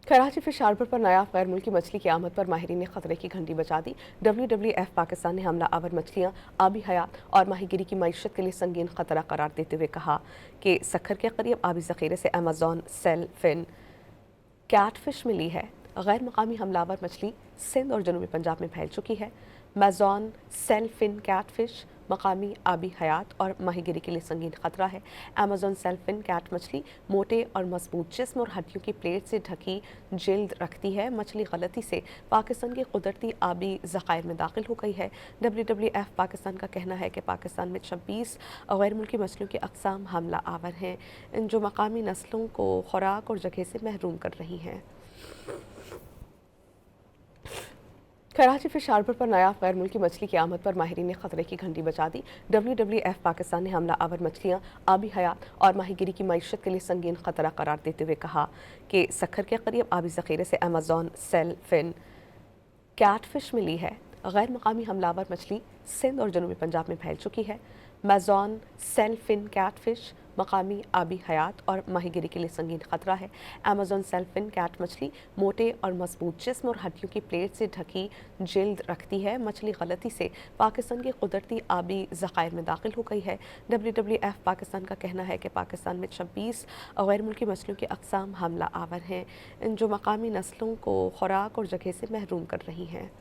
Karachi fish harbour पर नायाब गैर मुल्की मछली की आमद पर माहिरीन ने खतरे की घंटी बजा दी। WWF पाकिस्तान ने हमला आवर मछलियां आबी हयात और माहीगीरी की मईशत के लिए संगीन खतरा करार देते हुए कहा कि सखर के करीब आबी जखीरे से अमेजॉन सेल फिन कैटफिश मिली है। गैर मकामी हमलावर मछली सिंध और जनूबी पंजाब में फैल चुकी है। मैजॉन सेल फिन कैटफिश मकामी आबी हयात और माहीगीरी के लिए संगीन खतरा है। अमेजॉन सेल फिन कैट मछली मोटे और मजबूत जिस्म और हड्डियों की प्लेट से ढकी जिल्द रखती है। मछली गलती से पाकिस्तान के कुदरती आबी ज़खायर में दाखिल हो गई है। WWF पाकिस्तान का कहना है कि पाकिस्तान में 26 गैर मुल्की मछलियों की अक़साम हमला आवर हैं, जो मकामी नस्लों को खुराक और जगह से महरूम कर रही हैं। कराची फिश हार्बर पर नायाब गैर मुल्की मछली की आमद पर माहिरीन ने खतरे की घंटी बजा दी। WWF पाकिस्तान ने हमला आवर मछलियां आबी हयात और माहीगीरी की मईशत के लिए संगीन खतरा करार देते हुए कहा कि सखर के करीब आबी जखीरे से अमेजॉन सेल फिन कैटफिश मिली है। गैर मकामी हमलावर मछली सिंध और जनूबी पंजाब में फैल चुकी है। मैजॉन सेल फिन कैटफिश मकामी आबी हयात और माहीगीरी के लिए संगीन खतरा है। अमेजॉन सेल फिन कैट मछली मोटे और मजबूत जिस्म और हड्डियों की प्लेट से ढकी जिल्द रखती है। मछली गलती से पाकिस्तान के कुदरती आबी ज़खायर में दाखिल हो गई है। WWF पाकिस्तान का कहना है कि पाकिस्तान में 26 गैर मुल्की मछलियों की अक़साम हमला आवर हैं, जो मकामी नस्लों को खुराक और जगह से महरूम कर रही हैं।